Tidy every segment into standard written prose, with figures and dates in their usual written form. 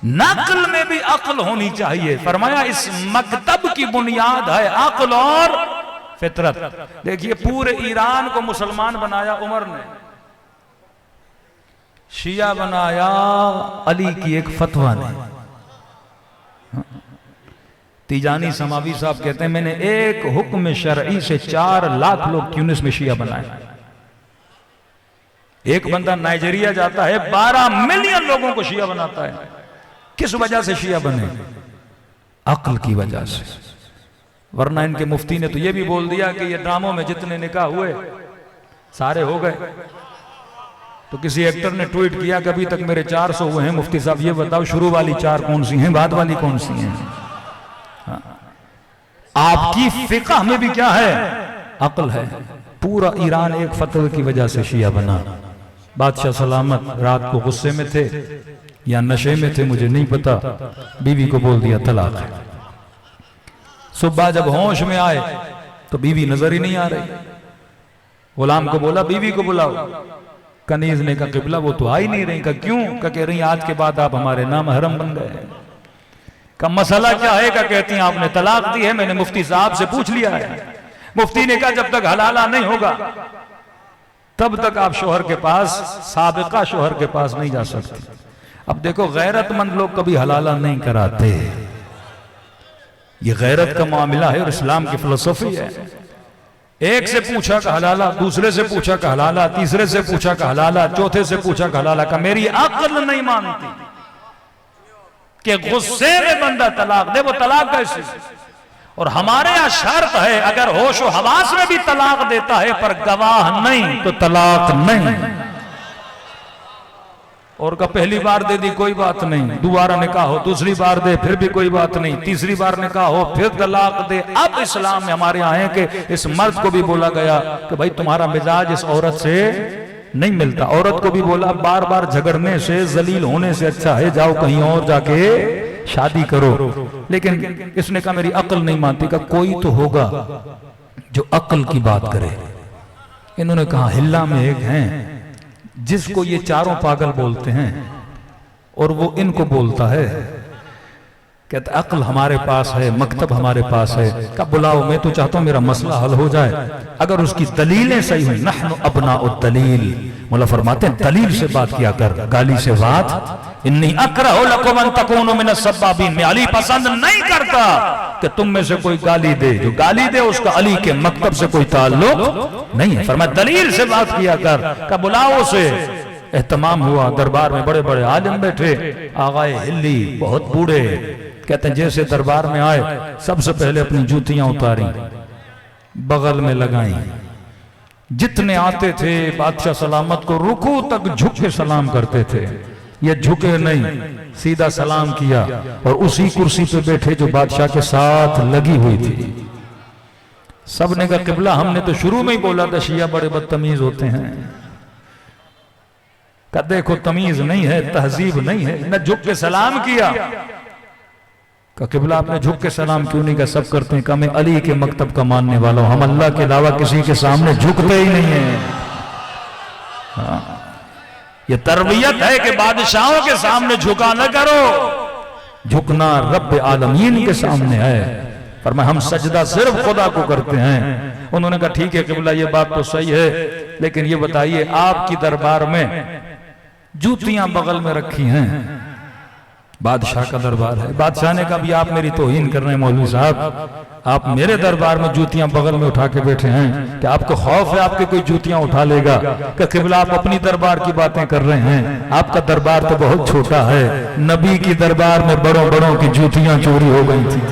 नक्ल में भी अक्ल होनी चाहिए। फरमाया इस मकतब की बुनियाद है अक्ल और फितरत। देखिए पूरे ईरान को मुसलमान बनाया उमर ने, शिया बनाया अली की एक फतवा ने। तीजानी समावी साहब कहते हैं मैंने एक हुक्म शरई से 4 लाख लोग ट्यूनिस में शिया बनाए। एक बंदा नाइजीरिया जाता है 12 मिलियन लोगों को शिया बनाता है। किस वजह से शिया बने? अक्ल की वजह से। वरना इनके मुफ्ती ने तो यह भी बोल दिया कि ये ड्रामों में जितने निकाह हुए सारे हो गए। तो किसी एक्टर ने ट्वीट किया कि अभी तक मेरे 400 हुए हैं, मुफ्ती साहब ये बताओ शुरू वाली 4 कौन सी हैं, बाद वाली कौन सी हैं? आपकी फिक़ह में भी क्या है? अक्ल है। पूरा ईरान एक फतवे की वजह से शिया बना। बादशाह सलामत रात को गुस्से में थे या नशे में थे मुझे नहीं पता, बीवी को बोल दिया तलाक है। सुबह जब होश में आए तो बीवी नजर ही नहीं आ रही। गुलाम को बोला बीवी को बुलाओ। कनीज ने कहा किबला वो तो आ ही नहीं रही। कहा क्यों? कह रही आज के बाद आप हमारे नाम हरम बन गए। का मसला क्या है? का कहती हैं आपने तलाक दी है, मैंने मुफ्ती साहब से पूछ लिया है। मुफ्ती ने कहा जब तक हलाला नहीं होगा तब तक आप शोहर के पास, साबिका शोहर के पास नहीं जा सकते। अब देखो गैरतमंद लोग कभी हलाला नहीं कराते। ये गैरत का मामला है और इस्लाम की फिलोसफी है। एक से पूछा का हलाला, दूसरे से पूछा का हलाला, तीसरे से पूछा का हलाला, चौथे से पूछा का हलाला। का मेरी अक्ल नहीं मानती कि गुस्से में बंदा तलाक दे, वो तलाक कैसे? और हमारे यहां शर्त है अगर होश व हवास में भी तलाक देता है पर गवाह नहीं तो तलाक नहीं। और का पहली बार दे दी कोई बात नहीं, दोबारा निकाह हो, दूसरी बार दे फिर भी कोई बात नहीं, तीसरी बार निकाह हो फिर तलाक दे। अब इस्लाम में हमारे यहाँ है कि इस मर्द को भी बोला गया कि भाई तुम्हारा मिजाज इस औरत से नहीं मिलता। औरत को भी बोला बार बार झगड़ने से, जलील होने से अच्छा है जाओ कहीं और जाके शादी करो। लेकिन इसने कहा मेरी अक्ल नहीं मानती। का कोई तो होगा जो अक्ल की बात करे। इन्होंने कहा हिल्ला में एक हैं जिसको ये चारों पागल बोलते हैं और वो इनको बोलता है। कहता अक्ल हमारे पास है, मकतब हमारे पास है। कब बुलाओ, मैं तो चाहता हूं मेरा मसला हल हो जाए अगर उसकी दलीलें सही हुई। नहनु अबनाउद दलील, मौला फरमाते हैं दलील से बात किया कर, गाली से बात। इन्नी अकरहु लकुम अन तकूनु मिनस सब्बाबीन, मैं अली पसंद नहीं करता कि तुम में से कोई गाली दे। जो गाली दे उसका अली के मकतब से कोई ताल्लुक नहीं है। फरमाया दलील से बात किया कर। कब बुलाओ उसे। एहतमाम हुआ, दरबार में बड़े बड़े आलिम बैठे, आगाए हिल्ली बहुत बूढ़े। कहते हैं जैसे दरबार में आए सबसे पहले अपनी जूतियां उतारी, बगल में लगाई। जितने आते थे बादशाह सलामत को रुकू तक झुक के सलाम करते थे। ये झुके नहीं, सीधा सलाम किया और उसी कुर्सी पे बैठे जो बादशाह के साथ लगी हुई थी। सबने कहा किबला हमने तो शुरू में ही बोला था शिया बड़े बदतमीज होते हैं। का देखो तमीज नहीं है, तहजीब नहीं है, न झुक के सलाम किया। का किबला आपने झुक के सलाम क्यों नहीं? का सब करते हैं। का मैं अली के मकतब का मानने वाला हूं, हम अल्लाह के अलावा किसी के सामने झुकते ही नहीं है। हाँ। ये तरबियत है कि बादशाहों के सामने झुका न करो, झुकना रब आलमीन के सामने है। पर मैं हम सजदा सिर्फ खुदा को करते हैं। उन्होंने कहा ठीक है किबला ये बात तो सही है, लेकिन ये बताइए आपकी दरबार में जूतियां बगल में रखी हैं, बादशाह का दरबार है। बादशाह ने कहा भी आप मेरी तौहीन कर रहे हैं मौलवी साहब, आप मेरे दरबार में जूतियां बगल में उठा के बैठे हैं, कि आपको खौफ है आपके कोई जूतियां उठा लेगा? कि किबला आप अपनी दरबार की बातें कर रहे हैं, आपका दरबार तो बहुत छोटा है। नबी की दरबार में बड़ों बड़ों की जूतियां चोरी हो गई थी।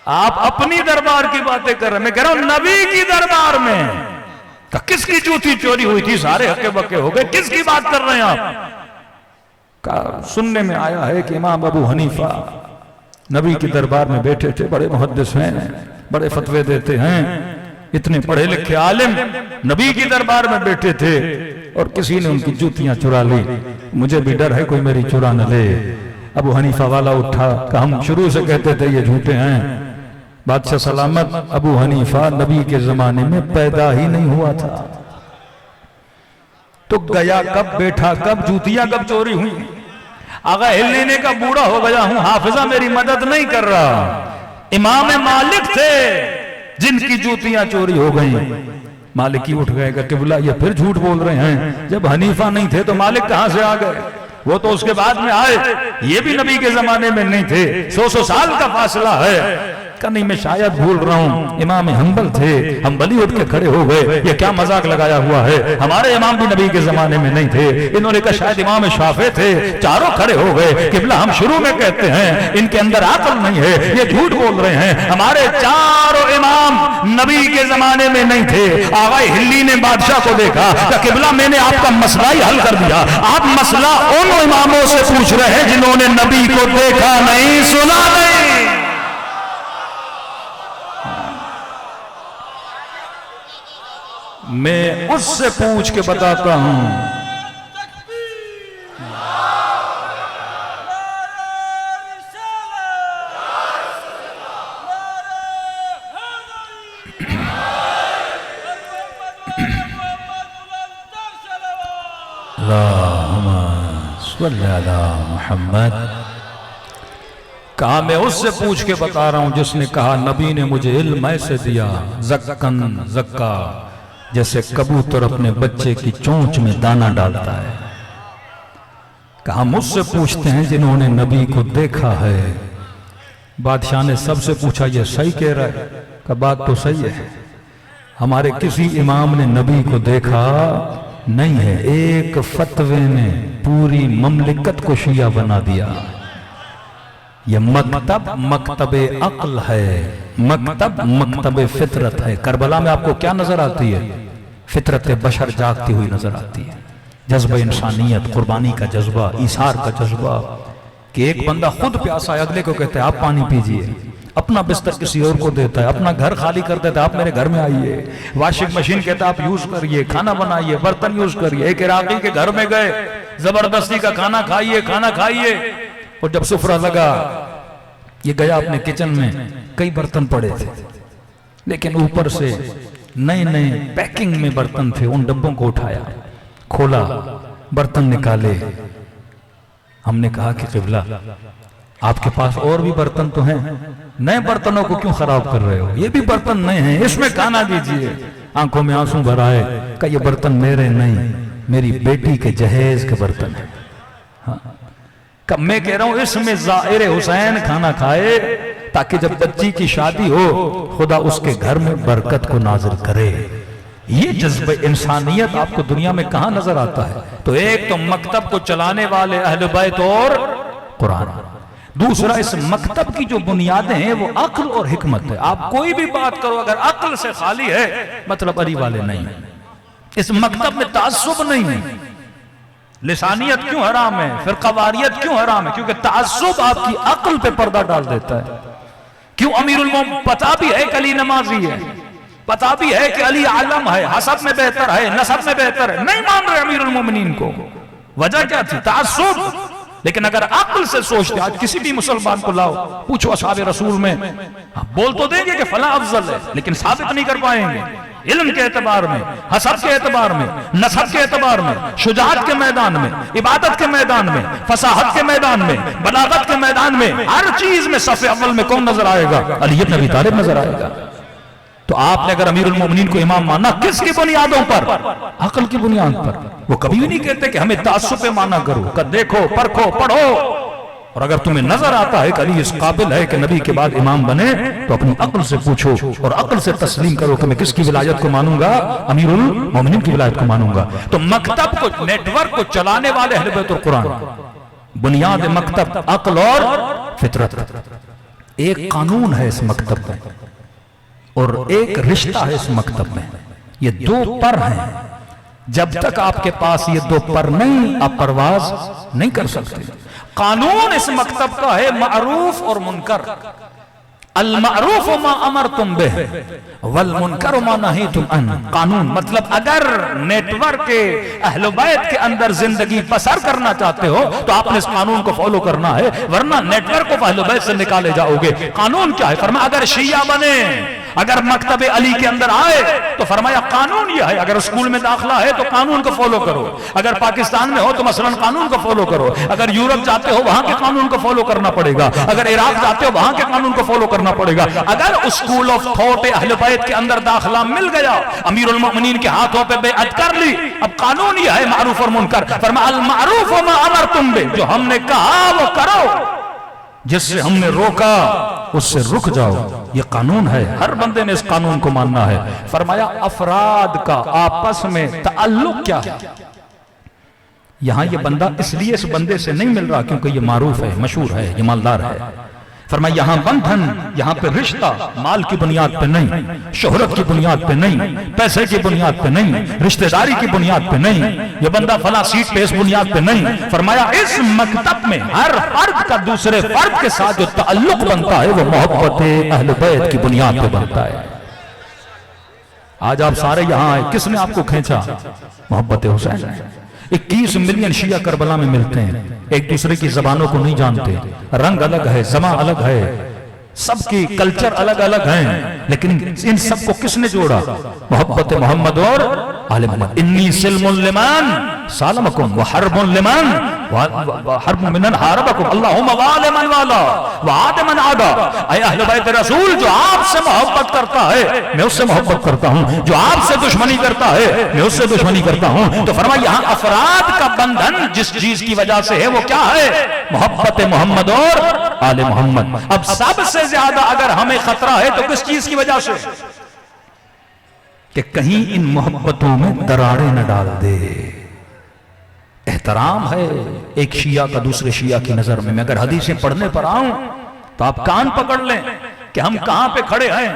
आप अपनी दरबार की बातें कर रहे हैं, मैं कह रहा हूं नबी की दरबार में किसकी जूती चोरी हुई थी? सारे हक्के बक्के हो गए, किसकी बात कर रहे हैं आप? का सुनने में आया है कि इमाम अबू हनीफा नबी के दरबार में बैठे थे, बड़े मुहद्दिस हैं, बड़े फतवे देते हैं, इतने पढ़े लिखे आलिम नबी के दरबार में बैठे थे और किसी ने उनकी जूतियां चुरा ली। मुझे भी डर है कोई मेरी चुरा न ले। अबू हनीफा वाला उठा कि हम शुरू से कहते थे ये झूठे हैं। बादशाह सलामत अबू हनीफा नबी के जमाने में पैदा ही नहीं हुआ था। तो गया कब, बैठा कब, जूतियां कब चोरी हुई? अगर हिलने का बूढ़ा हो गया हूं, हाफिजा मेरी मदद नहीं कर रहा। इमाम मालिक थे जिनकी जूतियां चोरी हो गई। मालिक ही उठ गए, किबला ये फिर झूठ बोल रहे हैं, जब हनीफा नहीं थे तो मालिक कहां से आ गए? वो तो उसके बाद में आए, ये भी नबी के जमाने में नहीं थे, 100 साल का फासला है। नहीं मैं शायद भूल रहा हूं, इमाम हम्बल थे, हम्बली उठ के खड़े हो गए, ये क्या मजाक लगाया हुआ है, हमारे इमाम भी नबी के जमाने में नहीं थे। इन्होंने कहा शायद इमाम शाफे थे, चारों खड़े हो गए। किबला हम शुरू में कहते हैं इनके अंदर अक्ल नहीं है, ये झूठ बोल रहे हैं, हमारे चारों इमाम नबी के जमाने में नहीं थे। आगा हिल्ली ने बादशाह को देखा, किबला मैंने आपका मसला ही हल कर दिया, आप मसला उन इमामों से पूछ रहे हैं जिन्होंने नबी को देखा नहीं, सुना नहीं। मैं उससे पूछ के बताता हूं। मोहम्मद कहा मैं उससे पूछ के बता रहा हूं जिसने कहा नबी ने मुझे इल्म ऐसे दिया, ज़क्कन ज़क्का, जैसे कबूतर अपने बच्चे की चोंच में दाना डालता है। कहा मुझसे पूछते हैं जिन्होंने नबी को देखा है। बादशाह ने सबसे पूछा ये सही कह रहा है? का बात तो सही है, हमारे किसी इमाम ने नबी को देखा नहीं है। एक फतवे ने पूरी ममलिकत को शिया बना दिया। ये मकतब मकतबे अक्ल है, मकतब मकतबे फितरत है। करबला में आपको क्या नजर आती है? फितरत बशर जागती हुई नजर आती है। जज्बा इंसानियत, कुर्बानी का जज्बा, ईसार का जज्बा, कि एक बंदा खुद प्यासा है, अगले को कहता है आप पानी पीजिए, अपना बिस्तर किसी और को देता है, अपना घर खाली कर देता है, आप मेरे घर में आइए, वॉशिंग मशीन कहता है आप यूज करिए, खाना बनाइए, बर्तन यूज करिए। एक इराकी के घर में गए, जबरदस्ती का खाना खाइए, खाना खाइए। और जब सुफरा लगा, ये गया अपने किचन में, कई बर्तन पड़े थे, लेकिन ऊपर से नए नए पैकिंग में बर्तन थे। उन डब्बों को उठाया, खोला, बर्तन निकाले। हमने कहा कि क़िबला आपके पास और भी बर्तन तो हैं, नए बर्तनों को क्यों खराब कर रहे हो? ये भी बर्तन नए हैं, इसमें खाना दीजिए। आंखों में आंसू भर आए, का ये बर्तन मेरे नहीं, मेरी बेटी के जहेज के बर्तन है। हाँ, कब मैं कह रहा हूं इसमें ज़ाहिर हुसैन खाना खाए, ताकि जब बच्ची की शादी हो खुदा उसके घर में बरकत को नाजिल करे। ये जज्बे इंसानियत आपको दुनिया में कहां नजर आता है? तो एक तो मकतब को चलाने वाले अहले बैत और कुरान, दूसरा इस मकतब की जो बुनियादें हैं वो अक्ल और हिकमत है। आप कोई भी बात करो अगर अक्ल से खाली है, मतलब अली वाले नहीं। इस मकतब में ताज्जुब नहीं है। लिसानियत क्यों हराम है, फिर कवारियत क्यों हराम है? क्योंकि ताज्जुब आपकी अक्ल पे पर्दा डाल देता है। क्यों अमीरुल मोमिनीन, पता भी है कि अली नमाजी है, पता भी है कि अली आलम है, हसब में बेहतर है, नसब में बेहतर है, नहीं मान रहे अमीरुल मोमिनीन को। वजह क्या थी? ताज्जुब। लेकिन अगर अक्ल से सोचते, आज किसी भी मुसलमान को लाओ, पूछो असहाबे रसूल में, बोल तो देंगे कि फला अफजल है, लेकिन साबित नहीं कर पाएंगे। इल्म के एतबार में, हसब के एतबार में, नसब के एतबार में, शुजाअत के मैदान में, इबादत के मैदान में, फसाहत के मैदान में, बलागत के मैदान में, हर चीज में सफ़े अव्वल में कौन नजर आएगा? अली इब्न अबी तालिब नजर आएगा। तो आपने अगर अमीरुल मोमिनीन को इमाम माना, किसकी बुनियादों पर? अक्ल की बुनियाद पर। वो कभी भी नहीं कहते कि हमें तासुब पे माना करो, कि देखो, परखो, पढ़ो, और अगर तुम्हें नजर आता है कि अली इस काबिल है कि नबी के बाद इमाम बने, तो अपनी अक्ल से पूछो और अक्ल से तस्लीम करो कि मैं किसकी विलायत को मानूंगा? अमीरुल मोमिनीन की विलायत को मानूंगा। तो मकतब को, नेटवर्क को चलाने वाले अहले बैत और कुरान, बुनियाद मकतब अक्ल और फितरत। एक कानून है इस मकतब में और एक रिश्ता है इस मकतब में। ये दो पर हैं। जब तक आपके पास ये दो पर नहीं, आप परवाज नहीं कर सकते। कानून इस मकतब का है मारूफ और मुनकर। अल मारूफ मा अमरतुम बिह वल मुनकर मा नहीतुम अन। कानून मतलब अगर नेटवर्क के अहले बैत के अंदर जिंदगी बसर करना चाहते हो तो आपने इस कानून को फॉलो करना है, वरना नेटवर्क को अहले बैत से निकाले जाओगे। कानून क्या है? फरमाया अगर शिया बने अगर मकतब अली के अंदर आए तो फरमाया कानून यह है, अगर स्कूल में दाखिला है तो कानून को फॉलो करो, अगर पाकिस्तान में हो तो मसलन कानून को फॉलो करो, अगर यूरोप जाते हो वहां के कानून को फॉलो करना पड़ेगा, अगर इराक जाते हो वहां के कानून को फॉलो करना पड़ेगा। अगर स्कूल ऑफ थॉट अहले बैत के अंदर दाखिला मिल गया, अमीरुल मोमिनीन के हाथों पे बेअत कर ली, अब कानून यह है मारूफ और मुनकर, फरमाया अल मारूफ व मा अमरतुम बि, जो हमने कहा वो करो, जिससे हमने रोका उससे रुक जाओ, ये कानून है, हर बंदे ने इस कानून को मानना है। फरमाया अफराद का आपस में ताल्लुक क्या है, यहां ये बंदा इसलिए इस बंदे से नहीं मिल रहा क्योंकि ये मारूफ है, मशहूर है, ये मालदार है। फरमाया यहां बंधन, यहां पे रिश्ता माल की बुनियाद पे नहीं, शोहरत की बुनियाद पे नहीं, पैसे की बुनियाद पे नहीं, रिश्तेदारी की बुनियाद पे नहीं, ये बंदा फला सीट पे इस बुनियाद पे नहीं। फरमाया इस मकतब में हर फर्द का दूसरे फर्द के साथ जो ताल्लुक बनता है वो मोहब्बत अहले बैत की बुनियाद पे बनता है। आज आप सारे यहां आए, किसने आपको खींचा? मोहब्बत हुसैन। 21 मिलियन शिया करबला में मिलते हैं, एक दूसरे की जबानों को नहीं जानते, रंग अलग है, जमा अलग है, सबकी कल्चर अलग अलग हैं, लेकिन इन सबको किसने जोड़ा? मोहब्बत मोहम्मद और आले मोहम्मद। इन्नी सिल्मुल लिमान सालमकुम व हर्बुन लिमान व हर्बुन मिनन हारबकुम अल्लाहुम्मा वालिमन वाला व आदमन आदा। ऐ अहले बैत रसूल, जो आपसे मोहब्बत करता है मैं उससे मोहब्बत करता हूं, जो आपसे दुश्मनी करता है मैं उससे दुश्मनी करता हूं। तो फरमाया यहां अफराद का बंधन जिस चीज की वजह से है वो क्या है? मोहब्बत मोहम्मद और आले मोहम्मद। अब सबसे ज्यादा अगर हमें खतरा है तो किस चीज की वजह से? कि कहीं इन मोहब्बतों में दरारें न डाल दे। एहतराम है एक शिया का दूसरे शिया की नजर में। मैं अगर हदीसें पढ़ने पर आऊं तो आप कान पकड़ लें कि हम कहां पे खड़े हैं।